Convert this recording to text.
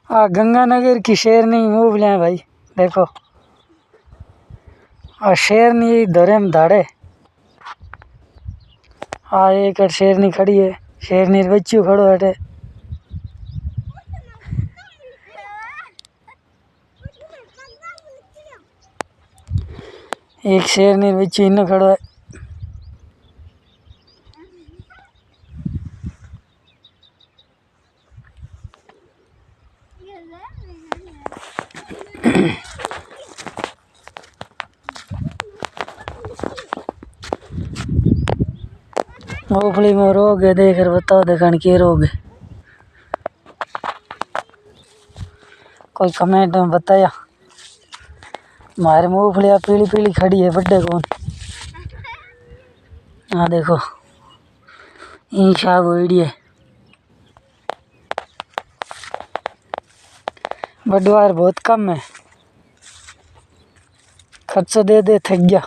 गंगानगर की शेरनी मूंगफलियां भाई देखो। शेरनी धरे में धाड़े। एक शेरनी खड़ी है, शेरनी बच्चू खड़ो है। एक शेरनी बच्चू इन खड़ो है। मूंगफली में रोग है, देख कर बताओ देखन के रोग है। कोई कमेंट में बताया। हमारे मूंगफलियां पीली पीली खड़ी है, बड्डे कौन। हाँ देखो ई शाग होड़ी है। बडवार बहुत कम है, खर्चो दे दे थक गया।